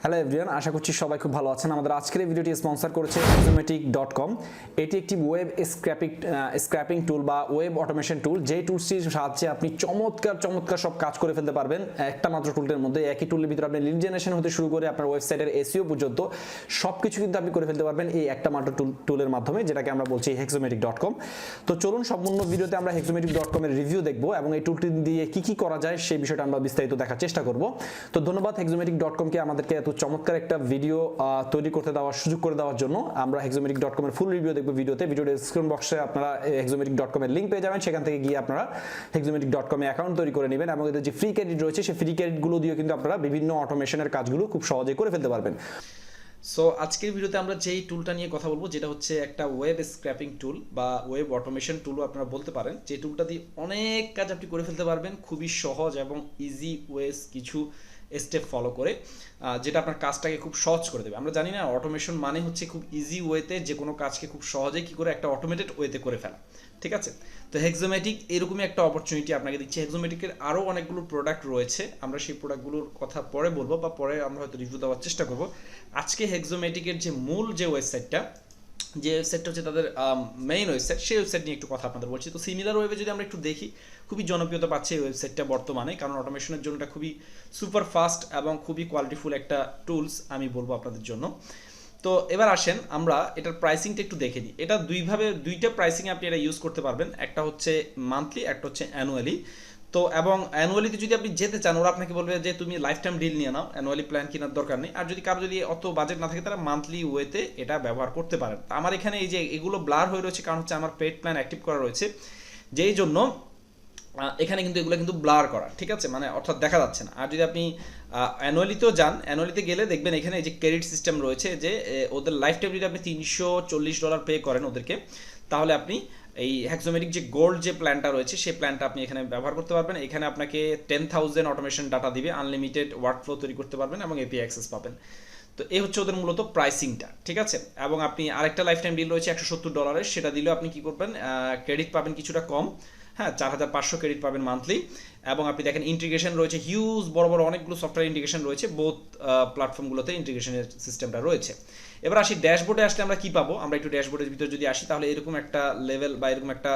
Hello everyone, আশা করছি সবাই খুব ভালো আছেন। আমাদের আজকের এই ভিডিওটি স্পন্সর করেছে hexomatic.com। এটি একটি ওয়েব স্ক্র্যাপিং টুল বা ওয়েব অটোমেশন টুল, যে টুলসটির সাহায্যে আপনি চমৎকার সব কাজ করে ফেলতে পারবেন একটা মাত্র টুলের মধ্যে। একই টুলের ভিতরে আপনি লিড জেনারেশন হতে শুরু করে আপনার ওয়েবসাইটের এসইও পর্যন্ত সবকিছু কিন্তু আপনি করে ফেলতে পারবেন এই একটা মাত্র টুলের মাধ্যমে, যেটাকে আমরা বলছি hexomatic.com। তো চলুন সম্পূর্ণ ভিডিওতে আমরা hexomatic.com এর রিভিউ দেখবো এবং এই টুলটি দিয়ে কি করা যায় সেই বিষয়টা আমরা বিস্তারিত দেখার চেষ্টা করব। তো ধন্যবাদ hexomatic.com কে আমাদেরকে এত চমৎকার একটা ভিডিও তৈরি করতে দেওয়ার সুযোগ করে দেওয়ার জন্য। আমরা hexomatic.com এর ফুল রিভিউ দেখব ভিডিওর ডেসক্রিপশন বক্সে আপনারা hexomatic.com এর লিংক পেয়ে যাবেন। সেখান থেকে গিয়ে আপনারা hexomatic.com এ অ্যাকাউন্ট তৈরি করে নেবেন এবং এদের যে ফ্রি ক্রেডিট রয়েছে সেই ফ্রি ক্রেডিটগুলো দিয়ে কিন্তু আপনারা বিভিন্ন অটোমেশনের কাজগুলো খুব সহজেই করে ফেলতে পারবেন। সো আজকের ভিডিওতে আমরা যেই টুলটা নিয়ে কথা বলবো, যেটা হচ্ছে একটা ওয়েব স্ক্র্যাপিং টুল বা ওয়েব অটোমেশন টুলও আপনারা বলতে পারেন। যে টুলটা দিয়ে অনেক কাজ আপনি করে ফেলতে পারবেন খুবই সহজ এবং ইজি ওয়েস কিছু স্টেপ ফলো করে, যেটা আপনার কাজটাকে খুব সহজ করে দেবে। আমরা জানি না অটোমেশন মানে হচ্ছে খুব ইজি ওয়েতে যে কোনো কাজকে খুব সহজে কি করে একটা অটোমেটেড ওয়েতে করে ফেলা, ঠিক আছে? তো হেক্সোম্যাটিক এরকমই একটা অপরচুনিটি আপনাকে দিচ্ছে। হেক্সোম্যাটিকের আরও অনেকগুলো প্রোডাক্ট রয়েছে, আমরা সেই প্রোডাক্টগুলোর কথা পরে বলবো বা পরে আমরা হয়তো রিভিউ দেওয়ার চেষ্টা করবো। আজকে হেক্সোম্যাটিকের যে মূল যে ওয়েবসাইটটা হচ্ছে তাদের মেইন ওয়েবসাইট, সেই ওয়েবসাইট নিয়ে একটু কথা আপনাদের বলছি। তো সিমিলার ওয়েবে যদি আমরা একটু দেখি, খুবই জনপ্রিয়তা পাচ্ছে এই ওয়েবসাইটটা বর্তমানে, কারণ অটোমেশনের জন্য এটা খুবই সুপার ফাস্ট এবং খুবই কোয়ালিটিফুল একটা টুলস আমি বলবো আপনাদের জন্য। তো এবার আসেন আমরা এটার প্রাইসিংটা একটু দেখে নিই। এটা দুইটা প্রাইসিং আপনি এটা ইউজ করতে পারবেন, একটা হচ্ছে মান্থলি, একটা হচ্ছে অ্যানুয়ালি। তো এবং অ্যানুয়ালিতে যদি আপনি যেতে চান, ওরা আপনাকে বলবে যে তুমি লাইফ টাইম ডিল নিয়ে নাও, অ্যানুয়ালি প্ল্যান কেনার দরকার নেই। আর কারো যদি অত বাজেট না থাকে, তারা মান্থলি ওয়েতে এটা ব্যবহার করতে পারেন। আমার এখানে এই যে এগুলো ব্লার হয়ে রয়েছে, কারণ হচ্ছে আমার পেড প্ল্যান অ্যাক্টিভ করা রয়েছে, যেই জন্য এখানে কিন্তু এগুলো কিন্তু ব্লার করা, ঠিক আছে, মানে অর্থাৎ দেখা যাচ্ছে না। আর যদি আপনি অ্যানুয়ালিতেও যান, অ্যানুয়ালিতে গেলে দেখবেন এখানে এই যে ক্রেডিট সিস্টেম রয়েছে, যে ওদের লাইফ টাইম যদি আপনি $340 পে করেন ওদেরকে, তাহলে আপনি এই হ্যাক্সোমেটিক যে গোল্ড যে প্ল্যানটা রয়েছে সেই প্ল্যানটা আপনি এখানে ব্যবহার করতে পারবেন। এখানে আপনাকে 10,000 অটোমেশন ডাটা দিবে, আনলিমিটেড ওয়ার্কফ্লো তৈরি করতে পারবেন এবং এপিআই অ্যাক্সেস পাবেন। তো এই হচ্ছে ওদের মূলত প্রাইসিংটা, ঠিক আছে? এবং আপনি আরেকটা লাইফ টাইম ডিল রয়েছে $170, সেটা দিলেও আপনি কি করবেন, ক্রেডিট পাবেন কিছুটা কম, হ্যাঁ, 4,500 ক্রেডিট পাবেন মান্থলি। এবং আপনি দেখেন ইন্টিগ্রেশন রয়েছে, হিউজ বড় অনেকগুলো সফটওয়্যার ইন্টিগ্রেশন রয়েছে, বোথ প্ল্যাটফর্মগুলোতে ইন্টিগ্রেশনের সিস্টেমটা রয়েছে। এবার আসি ড্যাশবোর্ডে আসলে আমরা কি পাবো। আমরা একটু ড্যাশবোর্ডের ভিতরে যদি আসি, তাহলে এরকম একটা লেভেল বা এরকম একটা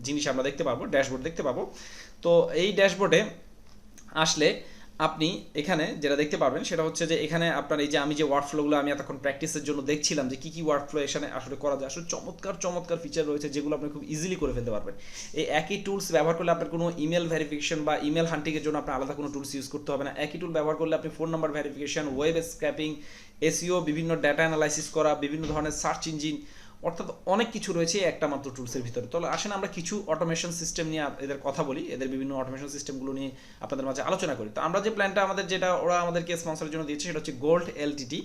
জিনিস আমরা দেখতে পাবো, ড্যাশবোর্ড দেখতে পাবো। তো এই ড্যাশবোর্ডে আসলে আপনি এখানে যেটা দেখতে পাবেন সেটা হচ্ছে যে এখানে আপনার এই যে আমি যে ওয়ার্কফ্লোগুলো আমি এতক্ষণ প্র্যাকটিসের জন্য দেখছিলাম যে কি ওয়ার্কফ্লো এখানে আসলে করা যায়, আসলে চমৎকার ফিচার রয়েছে যেগুলো আপনি খুব ইজিলি করে ফেলতে পারবেন। এই একই টুলস ব্যবহার করলে আপনার কোনো ইমেল ভেরিফিকেশন বা ইমেল হান্টিংয়ের জন্য আপনার আলাদা কোনো টুলস ইউজ করতে হবে না। একই টুল ব্যবহার করলে আপনি phone number verification, web scraping, SEO, বিভিন্ন ডাটা অ্যানালাইসিস করা, বিভিন্ন ধরনের সার্চ ইঞ্জিন, অর্থাৎ অনেক কিছু রয়েছে একটা মাত্র টুলসের ভিতরে। তাহলে আসেন আমরা কিছু অটোমেশন সিস্টেম নিয়ে এদের কথা বলি, এদের বিভিন্ন অটোমেশন সিস্টেমগুলো নিয়ে আপনাদের মাঝে আলোচনা করি। তো আমরা যে প্ল্যানটা যেটা ওরা আমাদেরকে স্পন্সরের জন্য দিয়েছে সেটা হচ্ছে গোল্ড এলটিটি,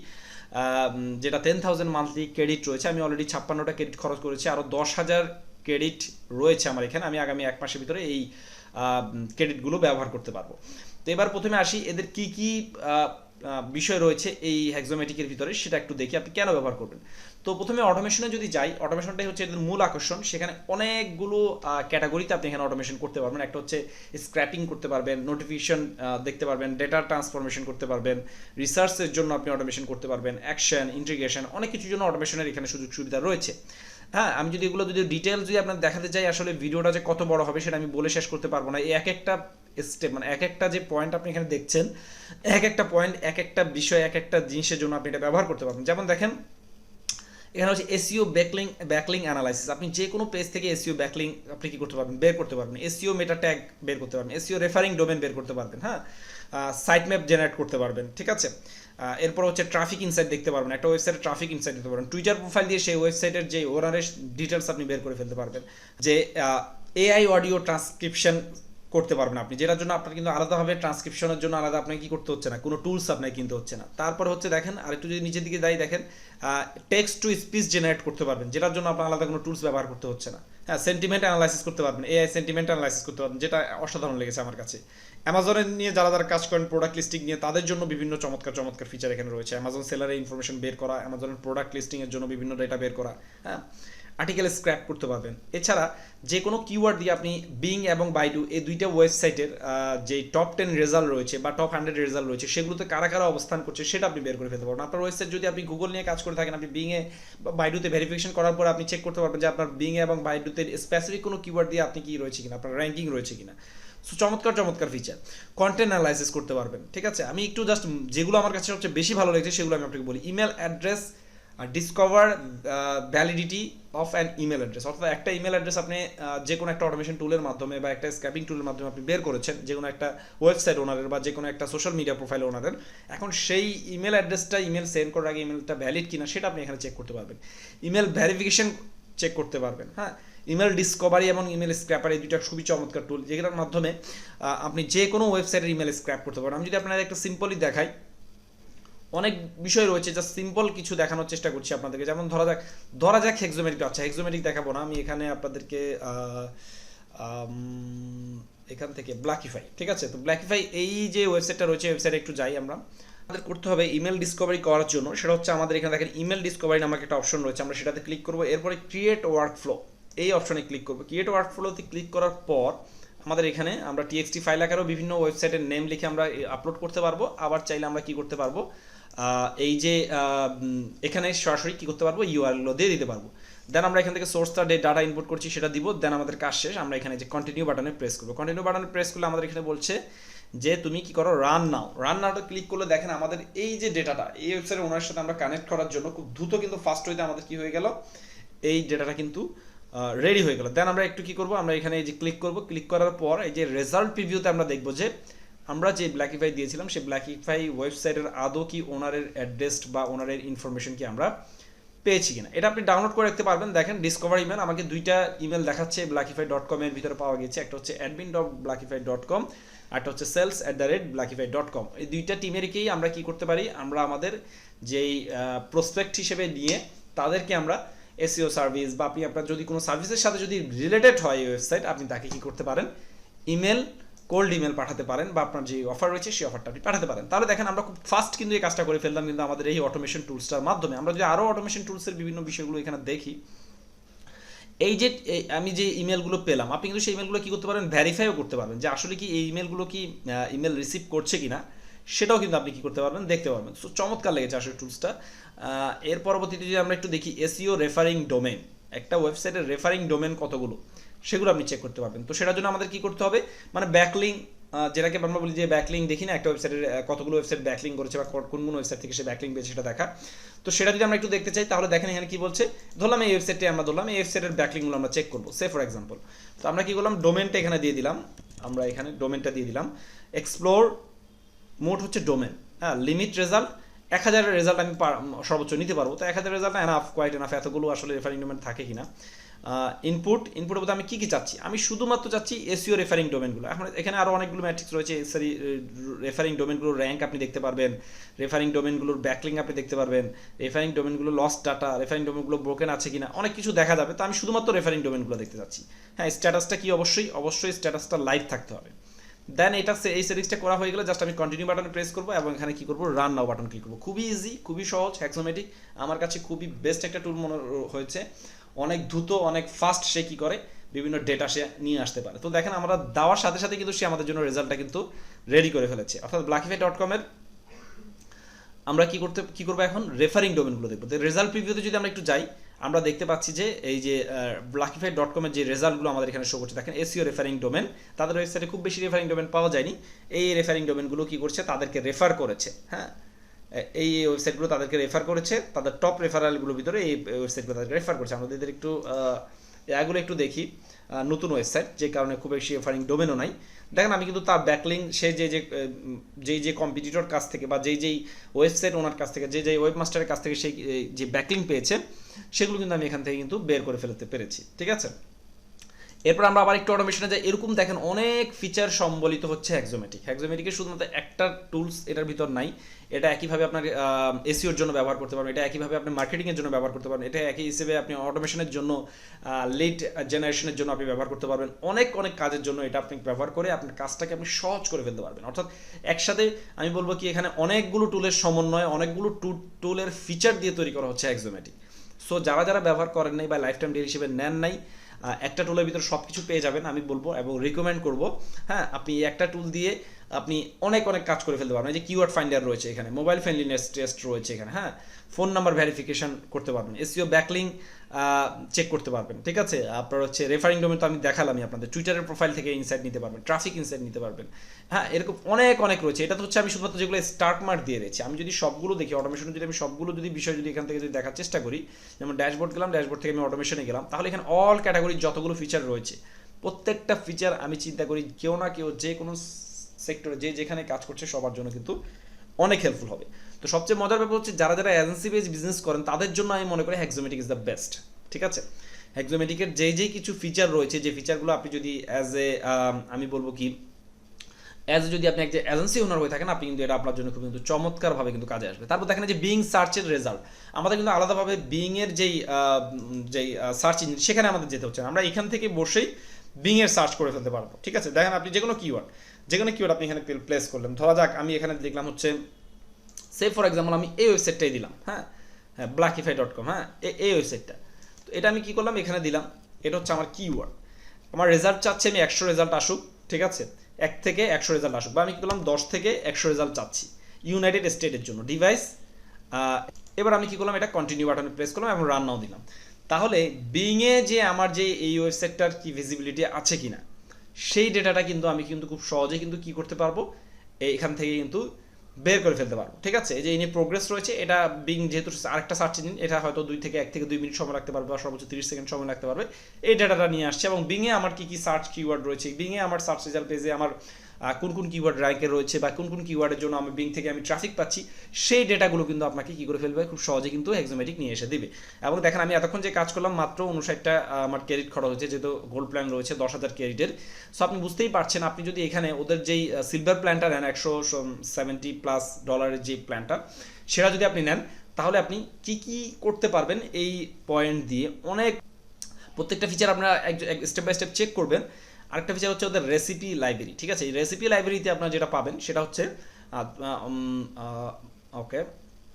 যেটা 10,000 মান্থলি ক্রেডিট রয়েছে। আমি অলরেডি 56টা ক্রেডিট খরচ করেছি, আরও 10,000 ক্রেডিট রয়েছে আমার এখানে। আমি আগামী 1 মাসের ভিতরে এই ক্রেডিটগুলো ব্যবহার করতে পারবো। তো এবার প্রথমে আসি এদের কি বিষয় রয়েছে এই হ্যাক্সোম্যাটিকের ভিতরে, সেটা একটু দেখি আপনি কেন ব্যবহার করবেন। তো প্রথমে অটোমেশনে যদি যাই, অটোমেশনটাই হচ্ছে এদের মূল আকর্ষণ। সেখানে অনেকগুলো ক্যাটাগরিতে আপনি এখানে অটোমেশন করতে পারবেন। একটা হচ্ছে স্ক্র্যাপিং করতে পারবেন, নোটিফিকেশন দেখতে পারবেন, ডেটা ট্রান্সফরমেশন করতে পারবেন, রিসার্চের জন্য আপনি অটোমেশন করতে পারবেন, অ্যাকশন, ইন্টিগ্রেশন, অনেক কিছুর জন্য অটোমেশনের এখানে সুযোগ সুবিধা রয়েছে। হ্যাঁ, আমি যদি এগুলো ডিটেলস যদি আপনার দেখাতে চাই, আসলে ভিডিওটা যে কত বড় হবে সেটা আমি বলে শেষ করতে পারবো না। এই এক একটা স্টেপ, মানে এক একটা যে পয়েন্ট আপনি এখানে দেখছেন, এক একটা পয়েন্ট, এক একটা বিষয়, এক একটা জিনিসের জন্য আপনি এটা ব্যবহার করতে পারবেন। যেমন দেখেন এখানে হচ্ছে এসইও ব্যাকলিং অ্যানালাইসিস। আপনি যে কোনো পেজ থেকে এসইও ব্যাকলিং আপনি কি করতে পারবেন, বের করতে পারবেন। এসইও মেটা ট্যাগ বের করতে পারবেন, এসইও রেফারিং ডোমেন বের করতে পারবেন, হ্যাঁ, সাইট ম্যাপ জেনারেট করতে পারবেন, ঠিক আছে? এরপর হচ্ছে ট্রাফিক ইনসাইট দেখতে পারবেন, একটা ওয়েবসাইটে ট্রাফিক ইনসাইট দিতে পারবেন। টুইটার প্রোফাইল দিয়ে সেই ওয়েবসাইটের যে ওনারের ডিটেলস আপনি বের করে ফেলতে পারবেন। যে এআই অডিও ট্রান্সক্রিপশন করতে পারবেন আপনি, যেটার জন্য আপনার কিন্তু আলাদাভাবে ট্রান্সক্রিপশনের জন্য আলাদা আপনাকে কি করতে হচ্ছে না, কোনো টুলস আপনাকে কিনতে হচ্ছে না। তারপর হচ্ছে দেখেন আরেকটু যদি নিচের দিকে যাই, দেখেন টেক্সট টু স্পিচ জেনারেট করতে পারবেন, যেটার জন্য আপনার আলাদা কোনো টুলস ব্যবহার করতে হচ্ছে না। হ্যাঁ, সেন্টিমেন্ট অ্যানালাইসিস করতে পারবেন, এআই সেন্টিমেন্ট অ্যানালাইসিস করতে পারবেন, যেটা অসাধারণ লেগেছে আমার কাছে। অ্যামাজনের নিয়ে যারা কাজ করেন, প্রোডাক্ট লিস্টিং নিয়ে, তাদের জন্য বিভিন্ন চমৎকার ফিচার এখানে রয়েছে। অ্যামাজন সেলারের ইনফরমেশন বের করা, অ্যামাজনের প্রোডাক্ট লিস্টিংয়ের জন্য বিভিন্ন ডেটা বের করা, হ্যাঁ। আর্টিকেল স্ক্র্যাপ করতে পারবেন। এছাড়া যে কোনো কিওয়ার্ড দিয়ে আপনি বিং এবং বাইডু এই দুইটা ওয়েবসাইটের যে টপ 10 রেজাল্ট রয়েছে বা টপ 100 রেজাল্ট রয়েছে সেগুলোতে কারা কারা অবস্থান করছে সেটা আপনি বের করে ফেলতে পারবেন। আপনার ওয়েবসাইট যদি আপনি গুগল নিয়ে কাজ করে থাকেন, আপনি বিংয়ে বা বাইডুতে ভেরিফিকেশন করার পর আপনি চেক করতে পারবেন যে আপনার বিংয়ে এবং বাইডুতে স্পেসিফিক কোনো কিওয়ার্ড দিয়ে আপনি কি রয়েছে কিনা, আপনার র্যাঙ্কিং রয়েছে কিনা। সো চমৎকার ফিচার। কন্টেন্ট অ্যানালাইসিস করতে পারবেন, ঠিক আছে। আমি একটু জাস্ট যেগুলো আমার কাছে সবচেয়ে বেশি ভালো লেগেছে সেগুলো আমি আপনাকে বলি। Email address discover validity of an email address, অর্থাৎ একটা ইমেল অ্যাড্রেস আপনি যে কোনো একটা অটোমেশন টুলের মাধ্যমে বা একটা স্ক্র্যাপিং টুলের মাধ্যমে আপনি বের করেছেন, যে কোনো একটা ওয়েবসাইট ওনারের বা যে কোনো একটা সোশ্যাল মিডিয়া প্রোফাইল ওনারের। এখন সেই ইমেল অ্যাড্রেসটা ইমেল সেন্ড করার আগে ইমেলটা ভ্যালিড কিনা সেটা আপনি এখানে চেক করতে পারবেন। ইমেল ভেরিফিকেশন চেক করতে পারবেন। হ্যাঁ, ইমেল ডিসকভারি এবং ইমেল স্ক্র্যাপার এই দুইটা খুবই চমৎকার টুল, যেগুলোর মাধ্যমে আপনি যে কোনো ওয়েবসাইটের ইমেল স্ক্র্যাপ করতে পারেন। আমি যদি আপনাদের একটা সিম্পলি দেখাই, অনেক বিষয় রয়েছে, জাস্ট সিম্পল কিছু দেখানোর চেষ্টা করছি আপনাদেরকে। যেমন ধরা যাক হেক্সোমেটিক। আচ্ছা, হেক্সোমেটিক দেখাবো না আমি এখানে আপনাদেরকে, এখান থেকে ব্ল্যাকিফাই, ঠিক আছে। তো ব্ল্যাকিফাই এই যে ওয়েবসাইটটা রয়েছে, ওয়েবসাইটে একটু যাই আমরা। আমাদের করতে হবে ইমেল ডিসকভারি করার জন্য, সেটা হচ্ছে আমাদের এখানে দেখেন ইমেল ডিসকভারি নামক একটা অপশন রয়েছে, আমরা সেটাতে ক্লিক করবো। এরপরে ক্রিয়েট ওয়ার্কফ্লো এই অপশনে ক্লিক করবো। ক্রিয়েট ওয়ার্কফ্লোতে ক্লিক করার পর আমাদের এখানে আমরা টিএক্সটি ফাইল আকারেও বিভিন্ন ওয়েবসাইটের নেম লিখে আমরা আপলোড করতে পারবো। আবার চাইলে আমরা কি করতে পারবো, এই যে এখানে সরাসরি কি করতে পারবো, ইউআরএল দিয়ে দিতে পারবো। দেন আমরা এখান থেকে সোর্সটা ডাটা ইনপুট করছি সেটা দিব। দেন আমাদের কাজ শেষ। আমরা এখানে যে কন্টিনিউ বাটনে প্রেস করবো। কন্টিনিউ বাটনে প্রেস করলে আমাদের এখানে বলছে যে তুমি কি করো, রান নাও। রান নাওটা ক্লিক করলে দেখেন আমাদের এই যে ডেটাটা এই ওয়েবসাইটের ওনার সাথে আমরা কানেক্ট করার জন্য খুব দ্রুত কিন্তু ফাস্ট হইতে আমাদের কি হয়ে গেল, এই ডেটাটা কিন্তু রেডি হয়ে গেল। দেন আমরা একটু কি করবো, আমরা এখানে এই যে ক্লিক করবো। ক্লিক করার পর এই যে রেজাল্ট প্রিভিউতে আমরা দেখবো যে আমরা যে ব্ল্যাকিফাই দিয়েছিলাম সেই ব্ল্যাকিফাই ওয়েবসাইটের আদৌ কি ওনারের অ্যাড্রেস বা ওনারের ইনফরমেশন কি আমরা পেয়েছি কিনা, এটা আপনি ডাউনলোড করে রাখতে পারবেন। দেখেন ডিসকভার ইমেল আমাকে দুইটা ইমেল দেখাচ্ছে blackify.com এর ভিতরে পাওয়া গেছে। একটা হচ্ছে admin.blackify.com, একটা হচ্ছে sales@blackify.com। এই দুইটা টিমেরকেই আমরা কি করতে পারি, আমরা আমাদের যেই প্রসপেক্ট হিসেবে নিয়ে তাদেরকে আমরা এসইও সার্ভিস বা আপনি আপনার যদি কোনো সার্ভিসের সাথে যদি রিলেটেড হয় এই ওয়েবসাইট, আপনি তাকে কি করতে পারেন, ইমেল কোল্ড ইমেল পাঠাতে পারেন বা আপনার যে অফার রয়েছে সেই অফারটা আপনি পাঠাতে পারেন। তাহলে দেখেন আমরা খুব ফাস্ট কিন্তু এই কাজটা করে ফেললাম কিন্তু আমাদের এই অটোমেশন টুলসটার মাধ্যমে। আমরা যদি আরও অটোমেশন টুলসের বিভিন্ন বিষয়গুলো এখানে দেখি, এই যে আমি যে ইমেলগুলো পেলাম, আপনি কিন্তু সেই ইমেলগুলো কি করতে পারেন, ভেরিফাইও করতে পারবেন যে আসলে কি এই ইমেলগুলো কি ইমেল রিসিভ করছে কিনা সেটাও কিন্তু আপনি কি করতে পারবেন, দেখতে পারবেন। সো চমৎকার লেগেছে আসলে টুলসটা। এর পরবর্তীতে যদি আমরা একটু দেখি এসইও রেফারিং ডোমেন, একটা ওয়েবসাইটের রেফারিং ডোমেন কতগুলো সেগুলো আপনি চেক করতে পারবেন। তো সেটার জন্য আমাদের কি করতে হবে, মানে ব্যাকলিং, যেটাকে আমরা বলি যে ব্যাকলিং দেখি না একটা ওয়েবসাইটের কতগুলো ওয়েবসাইট ব্যাকলিং করেছে বা কোন কোন ওয়েবসাইট থেকে সে ব্যাকলিং পেয়েছে সেটা দেখা। তো সেটা যদি আমরা একটু দেখতে চাই তাহলে দেখেন এখানে কি বলছে, ধরলাম এই ওয়েবসাইটে আমরা ধরলাম এই ওয়েবসাইটের ব্যাকলিংগুলো আমরা চেক করবো। সে ফর এক্সাম্পল, তো আমরা কি করলাম, ডোমেনটা এখানে দিয়ে দিলাম, আমরা এখানে ডোমেনটা দিয়ে দিলাম। এক্সপ্লোর মোড হচ্ছে ডোমেন, হ্যাঁ, লিমিট রেজাল্ট 1000 রেজাল্ট আমি সর্বোচ্চ নিতে পারবো। তো 1000 রেজাল্ট এনাফ, কোয়াইট এনাফ, এতগুলো আসলে রেফারিং ডোমেন থাকে কিনা। ইনপুটের মধ্যে আমি কি চাচ্ছি, আমি শুধুমাত্র চাচ্ছি এসইও রেফারিং ডোমেনগুলো। এখন এখানে আরও অনেকগুলো ম্যাট্রিক্স রয়েছে, রেফারিং ডোমেনগুলোর র্যাঙ্ক আপনি দেখতে পারবেন, রেফারিং ডোমেনগুলোর ব্যাকলিং আপনি দেখতে পারবেন, রেফারিং ডোমেনগুলো লস্ট ডাটা, রেফারিং ডোমেনগুলো ব্রোকেন আছে কিনা, অনেক কিছু দেখা যাবে। তো আমি শুধুমাত্র রেফারিং ডোমেনগুলো দেখতে চাচ্ছি। হ্যাঁ, স্ট্যাটাসটা কি, অবশ্যই স্ট্যাটাসটা লাইভ থাকতে হবে। দেন এটা এই সেটিংসটা করা হয়ে গেলে জাস্ট আমি কন্টিনিউ বাটনে প্রেস করবো এবং এখানে কি করবো, রান নাও বাটন ক্লিক করবো। খুবই ইজি, খুবই সহজ। হ্যাক্সোমেটিক আমার কাছে খুবই বেস্ট একটা টুল মনে হয়েছে। অনেক দ্রুত, অনেক ফাস্ট সে কি করে, বিভিন্ন ডেটা সে নিয়ে আসতে পারে। তো দেখেন আমরা দেওয়ার সাথে সাথে কিন্তু সে আমাদের জন্য রেজাল্টটা কিন্তু রেডি করে ফেলেছে। অর্থাৎ blackify.com এর আমরা কি করবো এখন, রেফারিং ডোমেনগুলো দেখবো। তো রেজাল্ট প্রিভিউতে যদি আমরা একটু যাই, আমরা দেখতে পাচ্ছি যে এই যে blackify.com এর যে রেজাল্টগুলো আমাদের এখানে শো করছে, দেখেন এসইও রেফারিং ডোমেন, তাদের ওয়েবসাইটে খুব বেশি রেফারিং ডোমেন পাওয়া যায়নি। এই রেফারিং ডোমেনগুলো কি করছে, তাদেরকে রেফার করেছে। হ্যাঁ, এই ওয়েবসাইটগুলো তাদেরকে রেফার করেছে, তাদের টপ রেফারেলগুলোর ভিতরে এই ওয়েবসাইটগুলো তাদেরকে রেফার করেছে। আমাদের একটু এগুলো একটু দেখি, নতুন ওয়েবসাইট যে কারণে খুব বেশি রেফারিং ডোমেনও নাই। দেখেন আমি কিন্তু তার ব্যাকলিং, সে যে কম্পিটিটর কাছ থেকে বা যেই ওয়েবসাইট ওনার কাছ থেকে, যে ওয়েবমাস্টারের কাছ থেকে সেই যে ব্যাকলিং পেয়েছে সেগুলো কিন্তু আমি এখান থেকে কিন্তু বের করে ফেলতে পেরেছি, ঠিক আছে। এরপর আমরা আবার একটু অটোমেশনে যাই। এরকম দেখেন অনেক ফিচার সম্বলিত হচ্ছে হ্যাক্সোমেটিকের শুধুমাত্র একটা টুলস এটার ভিতর নাই। এটা একইভাবে আপনার এসইওর জন্য ব্যবহার করতে পারবেন, এটা একইভাবে আপনি মার্কেটিংয়ের জন্য ব্যবহার করতে পারবেন, এটা একই হিসেবে আপনি অটোমেশনের জন্য, লিড জেনারেশনের জন্য আপনি ব্যবহার করতে পারবেন। অনেক কাজের জন্য এটা আপনি ব্যবহার করে আপনার কাজটাকে আপনি সহজ করে ফেলতে পারবেন। অর্থাৎ একসাথে আমি বলবো কি, এখানে অনেকগুলো টুলের সমন্বয়, অনেকগুলো টুলের ফিচার দিয়ে তৈরি করা হচ্ছে হ্যাক্সোমেটিক। সো যারা যারা ব্যবহার করেন নাই বা লাইফ টাইম ডিল হিসেবে নেন নাই, একটা টুলের ভিতরে সব কিছু পেয়ে যাবেন আমি বলবো এবং রিকমেন্ড করব। হ্যাঁ, আপনি একটা টুল দিয়ে আপনি অনেক অনেক কাজ করে ফেলতে পারবেন। এই যে কিওয়ার্ড ফাইন্ডার রয়েছে এখানে, মোবাইল ফ্রেন্ডলিনেস টেস্ট রয়েছে এখানে, হ্যাঁ, ফোন নাম্বার ভেরিফিকেশন করতে পারবেন, এসইও ব্যাকলিং চেক করতে পারবেন, ঠিক আছে। আপনার হচ্ছে রেফারিং ডোমেন তো আমি দেখালামই আপনাদের, টুইটারের প্রোফাইল থেকে ইনসাইট নিতে পারবেন, ট্রাফিক ইনসাইট নিতে পারবেন। হ্যাঁ, এরকম অনেক অনেক রয়েছে। এটা তো হচ্ছে আমি শুধুমাত্র যেগুলো স্টার্ট মার্ক দিয়ে রয়েছে। আমি যদি সবগুলো দেখি অটোমেশন, যদি আমি সবগুলো যদি বিষয় যদি এখান থেকে যদি দেখার চেষ্টা করি, যেমন ড্যাশবোর্ড গেলাম, ড্যাশবোর্ড থেকে আমি অটোমেশনে গেলাম, তাহলে এখানে অল ক্যাটাগরির যতগুলো ফিচার রয়েছে প্রত্যেকটা ফিচার আমি চিন্তা করি কেউ না কেউ যে কোনো সেক্টরে যে যেখানে কাজ করছে সবার জন্য কিন্তু অনেক হেল্পফুল হবে। তো সবচেয়ে মজার ব্যাপার হচ্ছে যারা যারা এজেন্সি বেস বিজনেস করেন তাদের জন্য আমি মনে করি হেক্সোমেটিক ইজ দ্য বেস্ট, ঠিক আছে। হেক্সোমেটিকের যেই কিছু ফিচার রয়েছে, যে ফিচারগুলো আপনি যদি অ্যাজ এ আমি বলবো কি অ্যাজ যদি আপনি একটা এজেন্সি ওনার হয়ে থাকেন, আপনি কিন্তু এটা আপনার জন্য খুব কিন্তু চমৎকারভাবে কিন্তু কাজে আসবে। তারপর দেখেন যে বিং সার্চের রেজাল্ট, আমাদের কিন্তু আলাদাভাবে বিং এর যেই সার্চ ইঞ্জিন সেখানে আমাদের যেতে হচ্ছে না, আমরা এখান থেকে বসেই বিং এর সার্চ করে ফেলতে পারবো, ঠিক আছে। দেখেন আপনি যে কোনো কিওয়ার্ড আপনি এখানে প্লেস করলেন, ধরা যাক আমি এখানে দেখলাম হচ্ছে সে ফর এক্সাম্পল আমি এই ওয়েবসাইটটাই দিলাম, হ্যাঁ হ্যাঁ blackify.com, হ্যাঁ এই ওয়েবসাইটটা। তো এটা আমি কি করলাম, এখানে দিলাম, এটা হচ্ছে আমার কিওয়ার্ড। আমার রেজাল্ট চাচ্ছি আমি 100 রেজাল্ট আসুক, ঠিক আছে, 1 থেকে 100 রেজাল্ট আসুক, বা আমি কি করলাম 10 থেকে 100 রেজাল্ট চাচ্ছি ইউনাইটেড স্টেটের জন্য ডিভাইস। এবার আমি কি করলাম, এটা কন্টিনিউ বাটনে প্রেস করলাম এবং রান নাও দিলাম। তাহলে বিংয়ে যে আমার যে এই ওয়েবসাইটটার কি ভিজিবিলিটি আছে কিনা সেই ডেটাটা কিন্তু আমি কিন্তু খুব সহজে কিন্তু কি করতে পারবো, এখান থেকে কিন্তু বের করে ফেলতে পারবো, ঠিক আছে। এই যে ইনি প্রোগ্রেস রয়েছে, এটা বিং যেহেতু আরেকটা সার্চ ইঞ্জিন, এটা হয়তো 1 থেকে 2 মিনিট সময় লাগতে পারবে বা সর্বোচ্চ 30 সেকেন্ড সময় লাগতে পারবে, এই ডেটাটা নিয়ে আসছে। এবং বিংয়ে আমার কি কি সার্চ কিওয়ার্ড রয়েছে, বিংয়ে আমার সার্চ রেজাল্ট পেজে আমার কোন কোন কিওয়ার্ড র্যাঙ্কে রয়েছে বা কোন কোন কিওয়ার্ডের জন্য আমি বিং থেকে আমি ট্রাফিক পাচ্ছি, সেই ডেটাগুলো কিন্তু আপনাকে কি করে ফেলবে, খুব সহজে কিন্তু হেক্সোমেটিক নিয়ে এসে দিবে। এবং দেখেন আমি এতক্ষণ যে কাজ করলাম মাত্র 59টা আমার ক্রেডিট খরচ হয়েছে, যেহেতু গোল্ড প্ল্যান রয়েছে 10,000 ক্রেডিটের। সো আপনি বুঝতেই পারছেন, আপনি যদি এখানে ওদের যেই সিলভার প্ল্যানটা নেন $170+ যে প্ল্যানটা, সেটা যদি আপনি নেন তাহলে আপনি কি কি করতে পারবেন এই পয়েন্ট দিয়ে, অনেক প্রত্যেকটা ফিচার আপনারা স্টেপ বাই স্টেপ চেক করবেন। আরেকটা ফিচার হচ্ছে ওদের রেসিপি লাইব্রেরি, ঠিক আছে। এই রেসিপি লাইব্রেরিতে আপনারা যেটা পাবেন সেটা হচ্ছে ওকে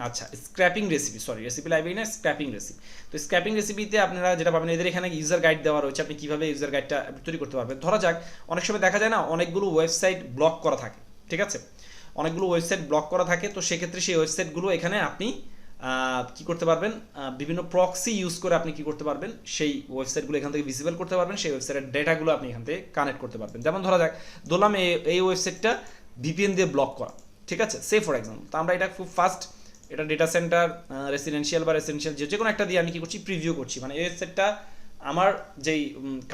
আচ্ছা স্ক্র্যাপিং রেসিপি, রেসিপি লাইব্রেরি না, স্ক্র্যাপিং রেসিপি। তো স্ক্র্যাপিং রেসিপিতে আপনারা যেটা পাবেন, এদের এখানে ইউজার গাইড দেওয়া রয়েছে, আপনি কীভাবে ইউজার গাইডটা তৈরি করতে পারবেন। ধরা যাক অনেক সময় দেখা যায় না অনেকগুলো ওয়েবসাইট ব্লক করা থাকে, ঠিক আছে, অনেকগুলো ওয়েবসাইট ব্লক করা থাকে। তো সেক্ষেত্রে সেই ওয়েবসাইটগুলো এখানে আপনি কি করতে পারবেন, বিভিন্ন প্রক্সি ইউজ করে আপনি কি করতে পারবেন, সেই ওয়েবসাইটগুলো এখান থেকে ভিজিবল করতে পারবেন, সেই ওয়েবসাইটের ডেটাগুলো আপনি এখান থেকে কানেক্ট করতে পারবেন। যেমন ধরা যাক ধরলাম এই ওয়েবসাইটটা ভিপিএন দিয়ে ব্লক করা, ঠিক আছে, সে ফর এক্সাম্পল। তো আমরা এটা খুব ফাস্ট, এটা ডেটা সেন্টার রেসিডেন্সিয়াল বা রেসিডেন্সিয়াল যে কোনো একটা দিয়ে আমি কি করছি, প্রিভিউ করছি। মানে এই ওয়েবসাইটটা আমার যেই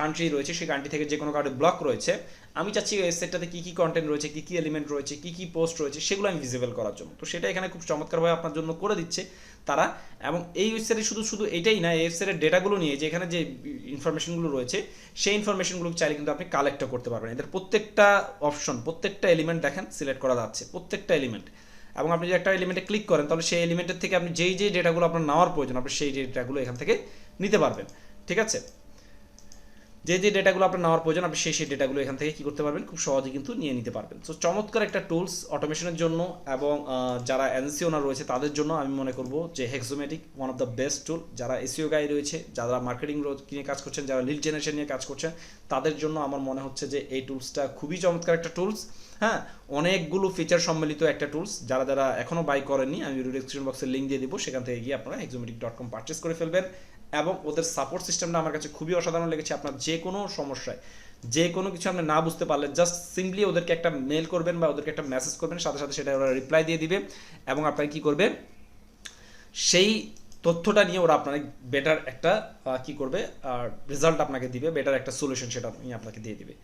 কান্ট্রি রয়েছে সেই কান্ট্রি থেকে যে কোনো কারণে ব্লক রয়েছে, আমি চাচ্ছি এই ওয়েবসাইটটাতে কী কী কন্টেন্ট রয়েছে, কী কী এলিমেন্ট রয়েছে, কী কী পোস্ট রয়েছে, সেগুলো আমি ভিজিবল করার জন্য। তো সেটা এখানে খুব চমৎকারভাবে আপনার জন্য করে দিচ্ছে তারা। এবং এই ওয়েবসাইটে শুধু এটাই না, এই ওয়েবসাইটের ডেটাগুলো নিয়ে যে এখানে যে ইনফরমেশনগুলো রয়েছে সেই ইনফরমেশনগুলো চাইলে কিন্তু আপনি কালেক্টও করতে পারবেন। এদের প্রত্যেকটা অপশন, প্রত্যেকটা এলিমেন্ট দেখেন সিলেক্ট করা যাচ্ছে, প্রত্যেকটা এলিমেন্ট। এবং আপনি যদি একটা এলিমেন্টে ক্লিক করেন তাহলে সেই এলিমেন্টের থেকে আপনি যেই ডেটাগুলো আপনার নেওয়ার প্রয়োজন আপনি সেই ডেটাগুলো এখান থেকে নিতে পারবেন, ঠিক আছে। যে ডেটাগুলো আপনার নেওয়ার প্রয়োজন আপনি সেই ডেটাগুলো এখান থেকে কি করতে পারবেন, খুব সহজে কিন্তু নিয়ে নিতে পারবেন। সো চমৎকার একটা টুলস অটোমেশনের জন্য এবং যারা এজেন্সি ওনার রয়েছে তাদের জন্য আমি মনে করব যে Hexomatic one of the best tool. যারা এসইও গাই রয়েছে, যারা মার্কেটিং নিয়ে কাজ করছেন, যারা লিড জেনারেশন নিয়ে কাজ করছেন, তাদের জন্য আমার মনে হচ্ছে যে এই টুলসটা খুবই চমৎকার একটা টুলস। হ্যাঁ, অনেকগুলো ফিচার সম্মিলিত একটা টুলস। যারা এখনও বাই করেননি আমি ভিডিও ডেসক্রিপশন বক্সে লিঙ্ক দিয়ে দিব, সেখান থেকে গিয়ে আপনারা hexomatic.com পারচেস করে ফেলবেন। এবং ওদের সাপোর্ট সিস্টেমটা আমার কাছে খুবই অসাধারণ লেগেছে। আপনার যে কোনো সমস্যায়, যে কোনো কিছু আপনি না বুঝতে পারলে জাস্ট সিম্পলি ওদেরকে একটা মেল করবেন বা ওদেরকে একটা মেসেজ করবেন, সাথে সাথে সেটা ওরা রিপ্লাই দিয়ে দিবে এবং আপনাকে কি করবে, সেই তথ্যটা নিয়ে ওরা আপনাকে বেটার একটা কি করবে রেজাল্ট আপনাকে দিবে, বেটার একটা সলিউশন সেটা আপনাকে দিয়ে দিবে।